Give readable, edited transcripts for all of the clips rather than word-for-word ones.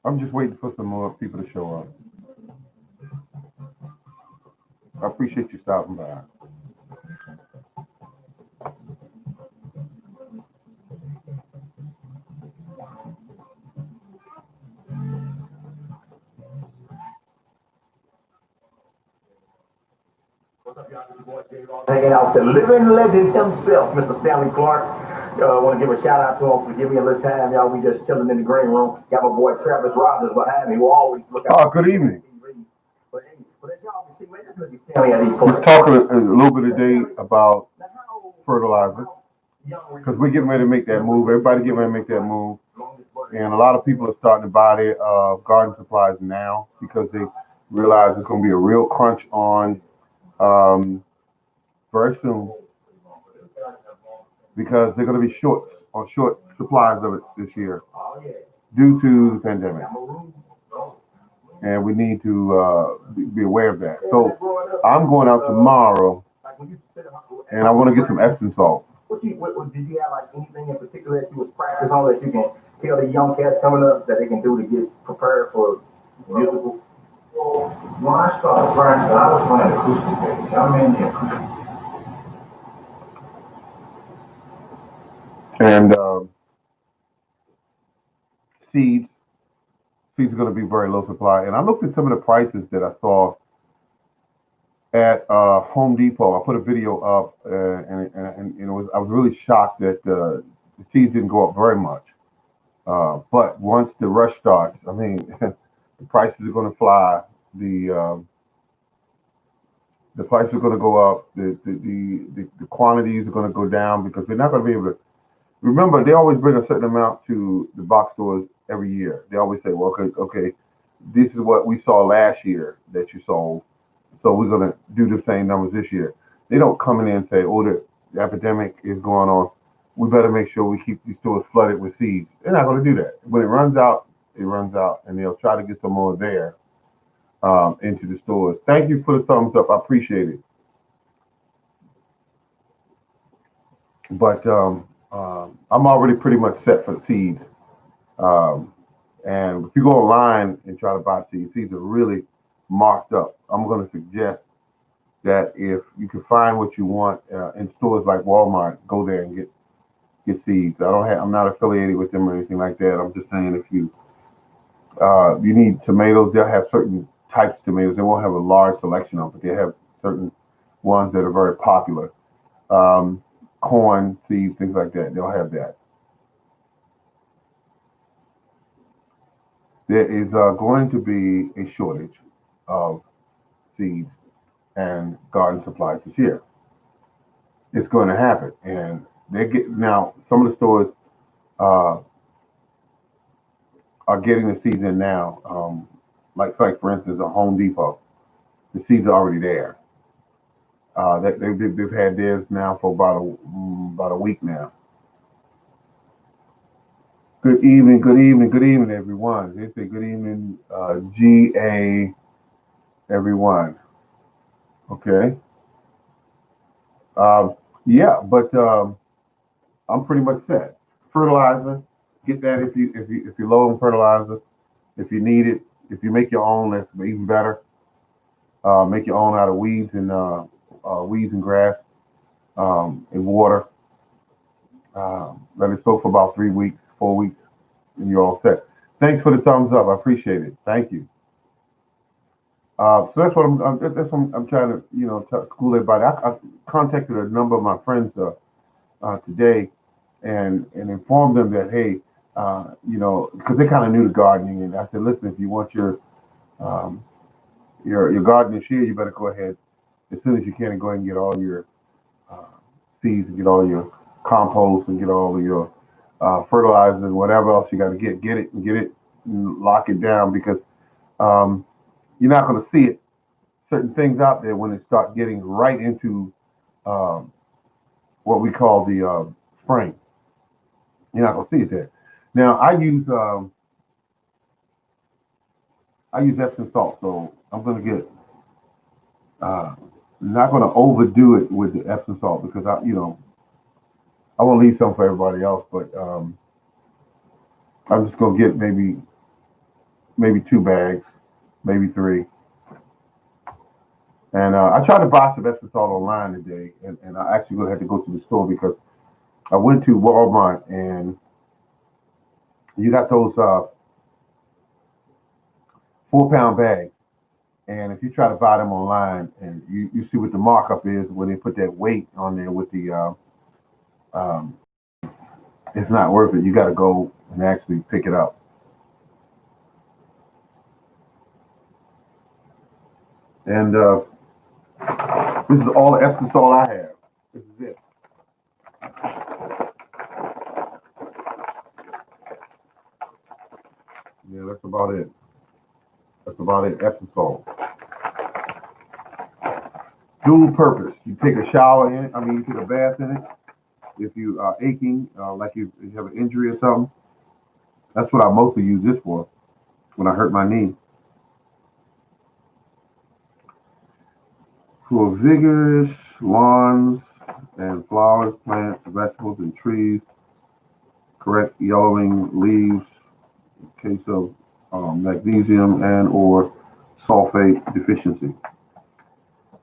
I'm just waiting for some more people to show up. I appreciate you stopping by. Hanging out with the living legend himself, Mr. Stanley Clark. Want to give a shout out to him for giving me a little time, y'all. We just chilling in the green room. Got my boy Travis Rogers behind me, who always look out. Oh, good evening. But hey, but as y'all can see, man, this is Stanley at these Let's talk a little bit today about fertilizer because we're getting ready to make that move. Everybody getting ready to make that move, and a lot of people are starting to buy their garden supplies now because they realize it's going to be a real crunch on very soon because they're going to be short supplies of it this year due to the pandemic, and we need to be aware of that. So I'm going out tomorrow, and I want to get some Epsom salt. Did you have like anything in particular that you was practice on that you can tell the young cats coming up that they can do to get prepared for musical? Well, when I started practicing, I was playing acoustic bass. I'm in the acoustic. And seeds are going to be very low supply. And I looked at some of the prices that I saw at Home Depot. I put a video up, and I was really shocked that the seeds didn't go up very much. But once the rush starts, I mean, the prices are going to fly. The prices are going to go up. The quantities are going to go down because they're not going to be able to. Remember, they always bring a certain amount to the box stores every year. They always say, well, okay, this is what we saw last year that you sold, so we're going to do the same numbers this year. They don't come in and say, oh, the epidemic is going on. We better make sure we keep these stores flooded with seeds. They're not going to do that. When it runs out, and they'll try to get some more there into the stores. Thank you for the thumbs up. I appreciate it. But I'm already pretty much set for seeds. And if you go online and try to buy seeds are really marked up. I'm going to suggest that if you can find what you want in stores like Walmart, go there and get seeds. I'm not affiliated with them or anything like that. I'm just saying if you need tomatoes, they'll have certain types of tomatoes. They won't have a large selection of them, but they have certain ones that are very popular. Corn seeds, things like that. They'll have that. There is going to be a shortage of seeds and garden supplies this year. It's going to happen, and now some of the stores are getting the seeds in now. Like for instance, a Home Depot, the seeds are already there. They've had theirs now for about a week now. Good evening, everyone. They say good evening, GA, everyone. Okay. Yeah, but I'm pretty much set. Fertilizer, get that if you're low on fertilizer. If you need it, if you make your own, that's even better. Make your own out of weeds and grass and water. Let it soak for about 3 weeks, 4 weeks, and you're all set. Thanks for the thumbs up. I appreciate it. Thank you. So that's what I'm trying to school everybody. I contacted a number of my friends today and informed them that hey, because they kind of knew the gardening, and I said, listen, if you want your garden this year, you better go ahead as soon as you can and go ahead and get all your seeds and get all your compost and get all of your fertilizers and whatever else you got to get it and lock it down because you're not going to see it. Certain things out there when they start getting right into what we call the spring. You're not going to see it there. Now I use I use Epsom salt, so I'm gonna get uh, not gonna overdo it with the Epsom salt because I won't leave some for everybody else, but I'm just gonna get maybe 2 bags, maybe 3. And I tried to buy some Epsom salt online today, and I actually gonna have to go to the store because I went to Walmart and you got those 4-pound bags. And if you try to buy them online and you see what the markup is when they put that weight on there with the, um, it's not worth it. You got to go and actually pick it up. And this is all the Epsom salt I have. This is it. Yeah, that's about it. That's about it. Epsom salt. Dual purpose. You take a shower in it. I mean, you take a bath in it. If you are aching, like you have an injury or something, that's what I mostly use this for when I hurt my knee. For vigorous lawns and flowers, plants, vegetables, and trees, correct yellowing leaves, in case of magnesium and or sulfate deficiency.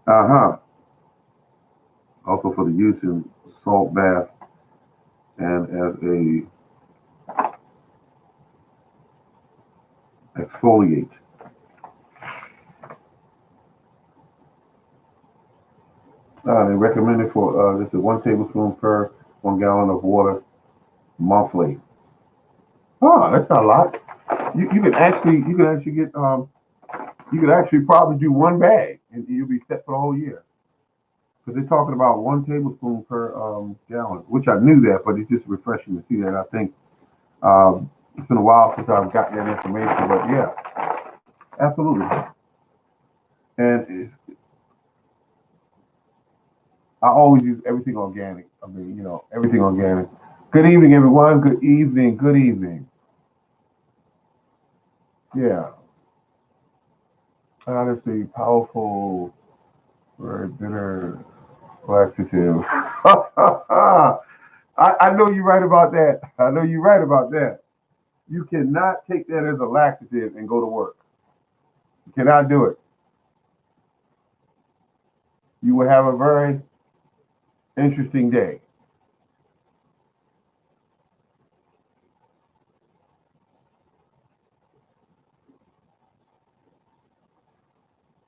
Uh-huh. Also for the use in salt bath and as a exfoliate. They recommend it for this is 1 tablespoon per 1 gallon of water monthly. Oh, that's not a lot. You can actually get you could actually probably do 1 bag and you'll be set for the whole year. Because they're talking about 1 tablespoon per gallon, which I knew that, but it's just refreshing to see that. I think it's been a while since I've gotten that information, but yeah, absolutely. And I always use everything organic. I mean, everything organic. Good evening, everyone. Good evening. Good evening. Yeah. Let's see. Powerful, very bitter laxative. I know you're right about that. I know you're right about that. You cannot take that as a laxative and go to work. You cannot do it. You will have a very interesting day.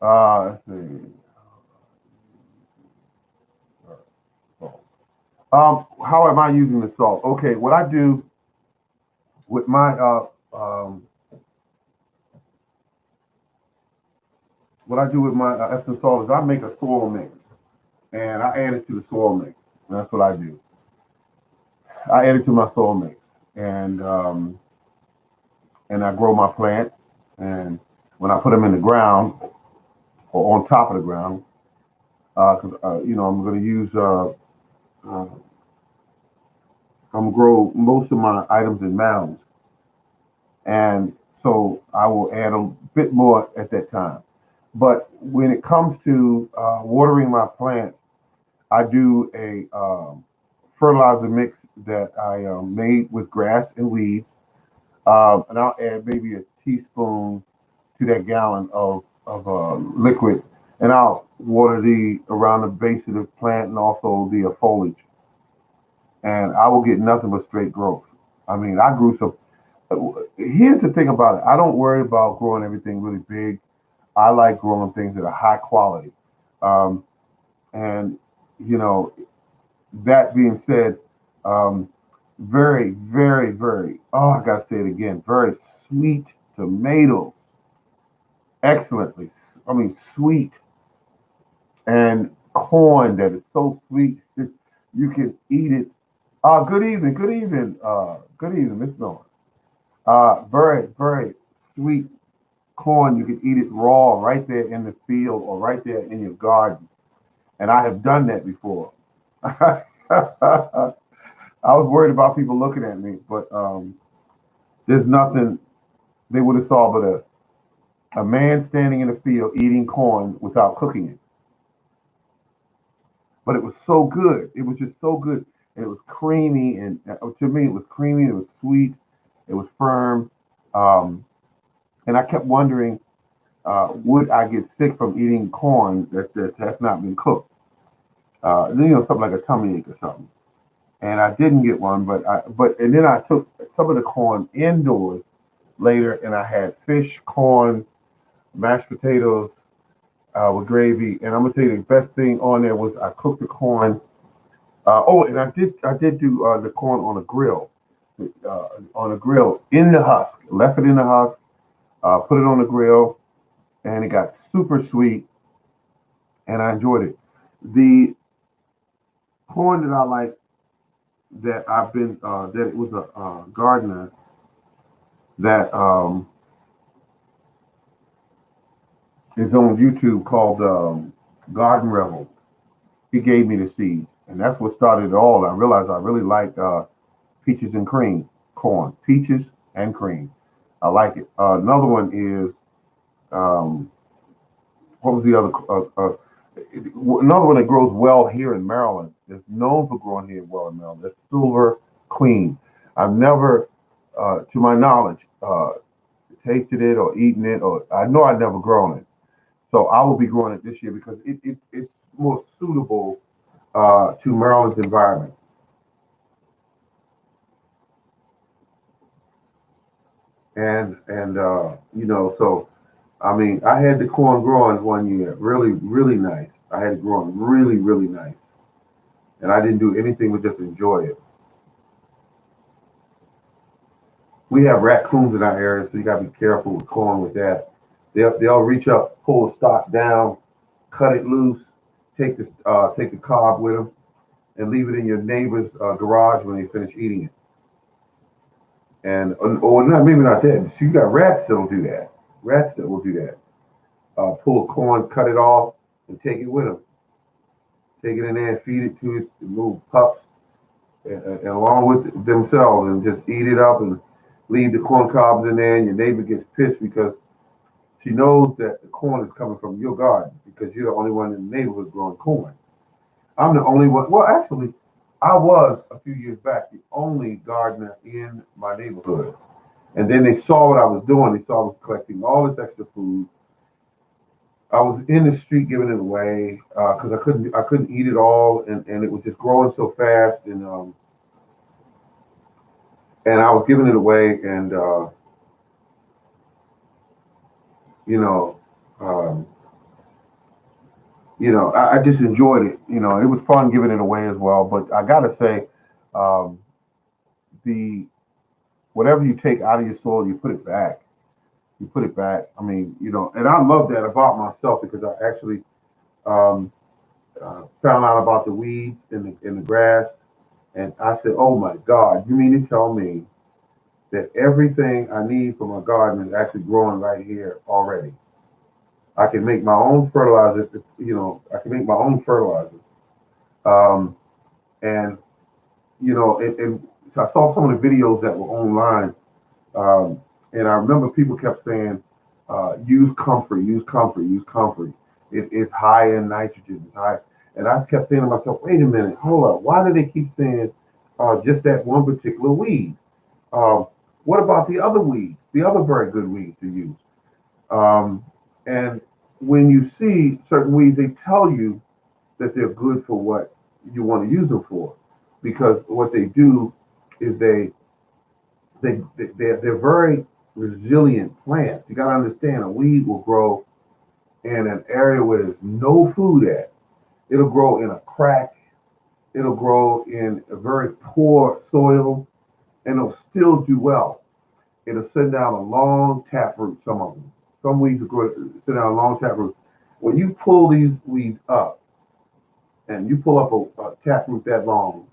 Let's see. How am I using the salt? Okay, what I do with my Epsom salt is I make a soil mix and I add it to the soil mix. And that's what I do. I add it to my soil mix and I grow my plants. And when I put them in the ground or on top of the ground, because I'm going to use uh, I'm gonna grow most of my items in mounds, and so I will add a bit more at that time. But when it comes to watering my plants, I do a fertilizer mix that I made with grass and weeds, and I'll add maybe a teaspoon to that gallon of liquid, and I'll water the around the base of the plant and also the foliage, and I will get nothing but straight growth. I mean, I grew some. Here's the thing about it. I don't worry about growing everything really big. I like growing things that are high quality. Um, and you know, that being said, um, very, very, very. Oh, I gotta say it again. Very sweet tomatoes. Excellently. I mean, sweet and corn that is so sweet you can eat it. Good evening. Good evening. Good evening, Miss Norman. Very, very sweet corn. You can eat it raw right there in the field or right there in your garden. And I have done that before. I was worried about people looking at me, but there's nothing they would have saw but a man standing in the field eating corn without cooking it. But it was so good. It was just so good. And it was creamy, and to me, it was creamy. It was sweet. It was firm. Um, and I kept wondering, would I get sick from eating corn that has not been cooked? Something like a tummy ache or something. And I didn't get one, and then I took some of the corn indoors later, and I had fish, corn, mashed potatoes with gravy. And I'm gonna tell you the best thing on there was I cooked the corn. And I did do the corn on a grill in the husk. Left it in the husk, put it on the grill, and it got super sweet, and I enjoyed it. The corn that I like that it was a gardener that is on YouTube called Garden Rebel. He gave me the seeds, and that's what started it all. I realized I really like peaches and cream corn, peaches and cream. I like it. Another one is um, what was the other? Another one that grows well here in Maryland. It's known for growing here well in Maryland. That's Silver Queen. I've never, to my knowledge, tasted it or eaten it, or I know I've never grown it. So I will be growing it this year because it's more suitable to Maryland's environment. So I mean, I had the corn growing one year, really, really nice. I had it growing really, really nice, and I didn't do anything but just enjoy it. We have raccoons in our area, so you got to be careful with corn with that. They'll reach up, pull the stalk down, cut it loose, take the cob with them, and leave it in your neighbor's garage when they finish eating it. And or not, maybe not that. So you got rats that'll do that. Rats that will do that. Pull a corn, cut it off, and take it with them. Take it in there and feed it to its little pups, and along with themselves, and just eat it up and leave the corn cobs in there. And your neighbor gets pissed because she knows that the corn is coming from your garden because you're the only one in the neighborhood growing corn. I'm the only one. Well, actually, I was a few years back the only gardener in my neighborhood. And then they saw what I was doing. They saw I was collecting all this extra food. I was in the street giving it away because I couldn't eat it all, and it was just growing so fast, and I was giving it away, and you know, um, I just enjoyed it. It was fun giving it away as well. But I gotta say, um, the whatever you take out of your soil, you put it back. You put it back. I mean, and I love that about myself because I actually um, found out about the weeds in the grass, and I said, "Oh my God, you mean to tell me that everything I need for my garden is actually growing right here already? I can make my own fertilizer. I can make my own fertilizer, um, and and so I saw some of the videos that were online, um, and I remember people kept saying, use comfrey, use comfrey, use comfrey. It's high in nitrogen. It's high. And I kept saying to myself, wait a minute, hold up. Why do they keep saying just that one particular weed? Um, what about the other weeds, the other very good weeds to use? Um, and when you see certain weeds, they tell you that they're good for what you want to use them for, because what they do is they're very resilient plants. You got to understand, a weed will grow in an area where there's no food at. It'll grow in a crack. It'll grow in a very poor soil, and it'll still do well. It'll send down a long taproot. Some of them, some weeds will grow, send down a long taproot. When you pull these weeds up, and you pull up a taproot that long,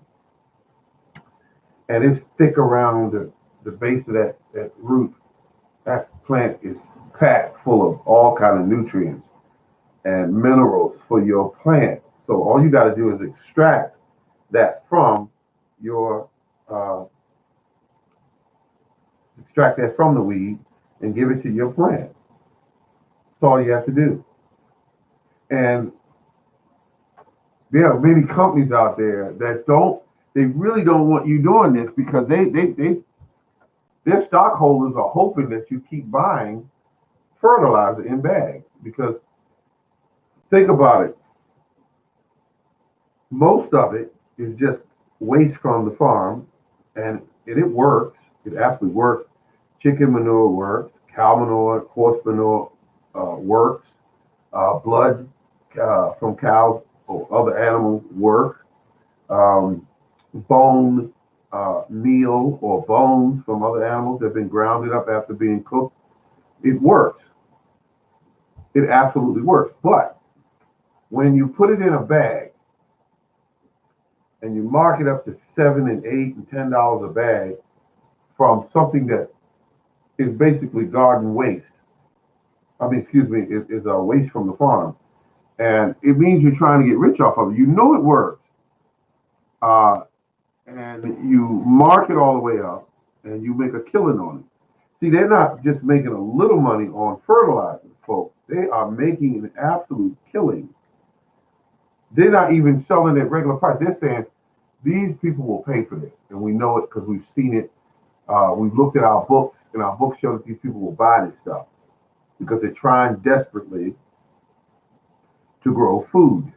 and it's thick around the base of that root, that plant is packed full of all kind of nutrients and minerals for your plant. So all you got to do is from your uh, extract that from the weed and give it to your plant. That's all you have to do. And there are many companies out there that they really don't want you doing this because their stockholders are hoping that you keep buying fertilizer in bags. Because think about it, most of it is just waste from the farm, and it works. It absolutely works. Chicken manure works. Cow manure, horse manure works. Blood from cows or other animals work. Um, bone meal or bones from other animals that have been grounded up after being cooked. It works. It absolutely works. But when you put it in a bag and you mark it up to $7 and $8 and $10 a bag from something that is basically garden waste. I mean, excuse me, is a waste from the farm, and it means you're trying to get rich off of it. You know it works, uh, and you mark it all the way up, and you make a killing on it. See, they're not just making a little money on fertilizer, folks. They are making an absolute killing. They're not even selling at regular price. They're saying these people will pay for this, and we know it because we've seen it. We've looked at our books, and our books show that these people will buy this stuff because they're trying desperately to grow food.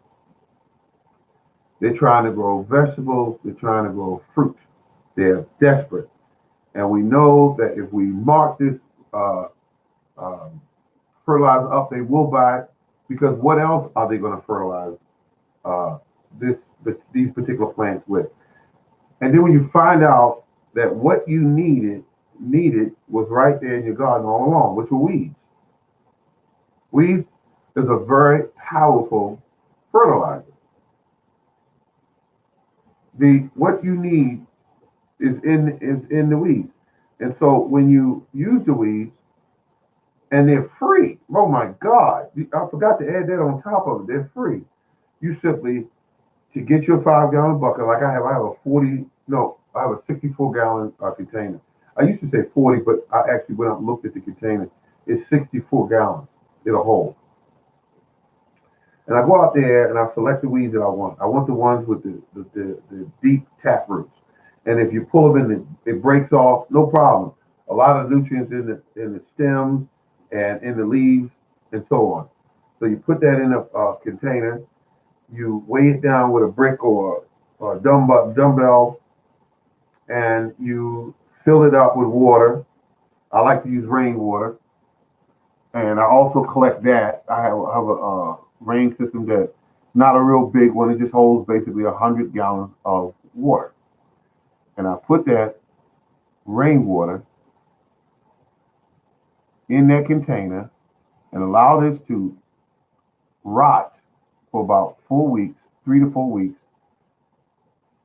They're trying to grow vegetables. They're trying to grow fruit. They're desperate. And we know that if we mark this um, fertilizer up, they will buy it because what else are they going to fertilize uh, these particular plants with? And then when you find out that what you needed was right there in your garden all along, which were weeds. Weeds is a very powerful fertilizer. The what you need is in the weeds. And so when you use the weeds and they're free, oh my God, I forgot to add that on top of it. They're free. You simply to get your 5 gallon bucket, like I have a 40, no, I have a 64 gallon container. I used to say 40, but I actually went out and looked at the container. It's 64 gallons. It'll hold. And I go out there and I select the weeds that I want. I want the ones with the deep tap roots. And if you pull them in, it breaks off, no problem. A lot of nutrients in the stems and in the leaves and so on. So you put that in a container. You weigh it down with a brick or a dumbbell, and you fill it up with water. I like to use rainwater, and I also collect that. I have a rain system that's not a real big one. It just holds basically 100 gallons of water, and I put that rainwater in that container and allow this to rot for about 4 weeks, 3 to 4 weeks,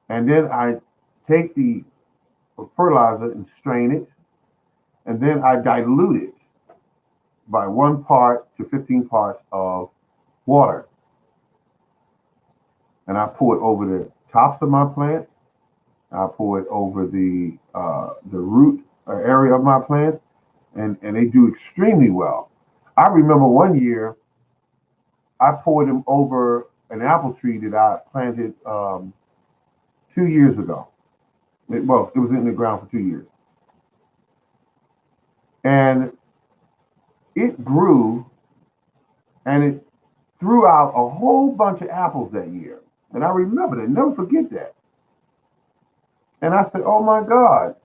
and then I take the fertilizer and strain it, and then I dilute it by 1 part to 15 parts of water. And I pour it over the tops of my plants. I pour it over the root area of my plants, and they do extremely well. I remember one year I poured them over an apple tree that I planted 2 years ago. It was in the ground for 2 years, and it grew, and it threw out a whole bunch of apples that year. And I remember that, never forget that. And I said, "Oh my God,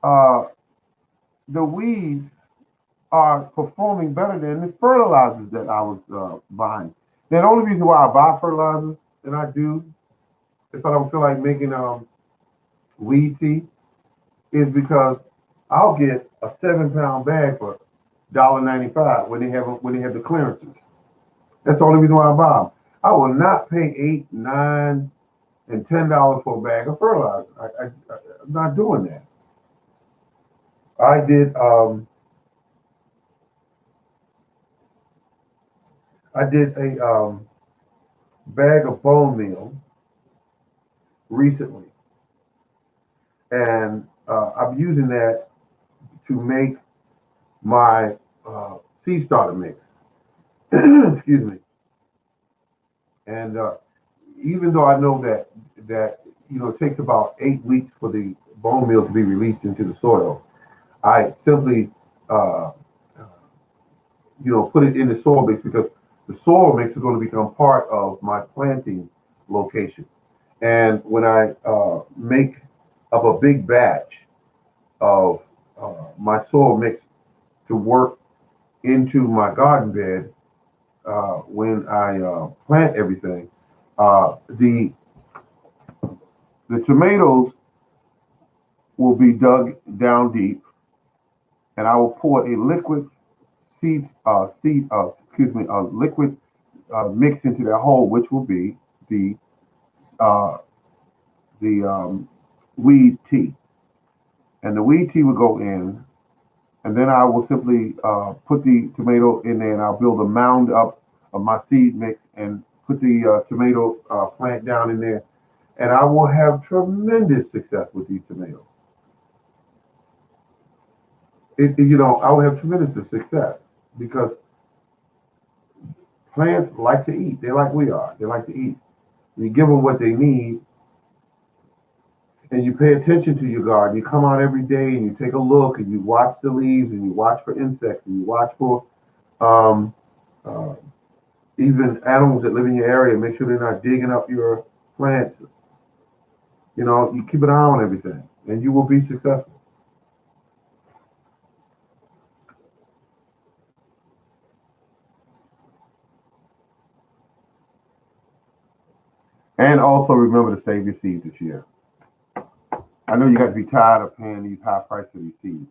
uh, the weeds are performing better than the fertilizers that I was buying." Now, the only reason why I buy fertilizers than I do, if I don't feel like making weed tea, is because I'll get a 7 pound bag for $1.95 when they have the clearances. That's the only reason why I buy them. I will not pay $8, $9, and $10 for a bag of fertilizer. I'm not doing that. I did a bag of bone meal recently, and I'm using that to make my seed starter mix. Excuse me. And even though I know that it takes about 8 weeks for the bone meal to be released into the soil, I simply uh, put it in the soil mix because the soil mix is going to become part of my planting location. And when I make up a big batch of my soil mix to work into my garden bed, when I plant everything, the tomatoes will be dug down deep, and I will pour a liquid a liquid mix into that hole, which will be the uh, the weed tea, and the weed tea will go in, and then I will simply put the tomato in there, and I'll build a mound up of my seed mix and put the tomato plant down in there, and I will have tremendous success with these tomatoes. I will have tremendous success because plants like to eat. They're like we are. They like to eat. You give them what they need, and you pay attention to your garden. You come out every day and you take a look and you watch the leaves and you watch for insects and you watch for um, uh, even animals that live in your area. Make sure they're not digging up your plants. You keep an eye on everything, and you will be successful. And also remember to save your seeds this year. I know you got to be tired of paying these high prices for these seeds.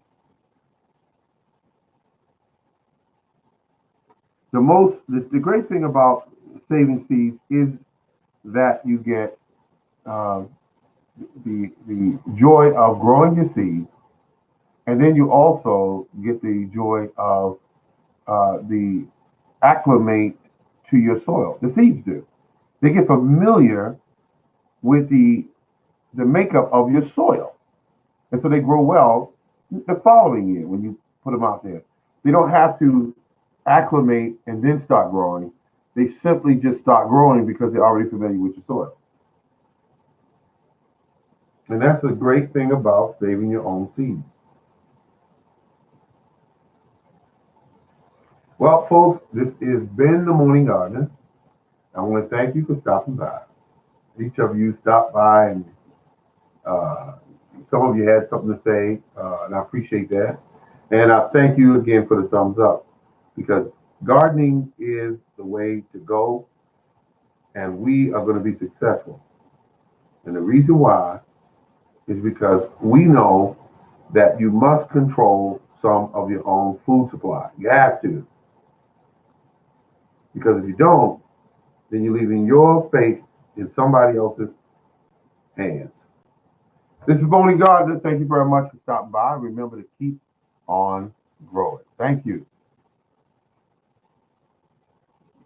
The great thing about saving seeds is that you get uh, the joy of growing your seeds, and then you also get the joy of the acclimate to your soil. The seeds do. They get familiar with the makeup of your soil, and so they grow well the following year when you put them out there. They don't have to acclimate and then start growing. They simply just start growing because they're already familiar with your soil. And that's a great thing about saving your own seeds. Well, folks, this has been the Morning Gardener. I want to thank you for stopping by. Each of you stopped by, and uh, some of you had something to say, and I appreciate that. And I thank you again for the thumbs up because gardening is the way to go, and we are going to be successful. And the reason why is because we know that you must control some of your own food supply. You have to. Because if you don't, then you're leaving your fate in somebody else's hands. This is Boney Gardner. Thank you very much for stopping by. Remember to keep on growing. Thank you.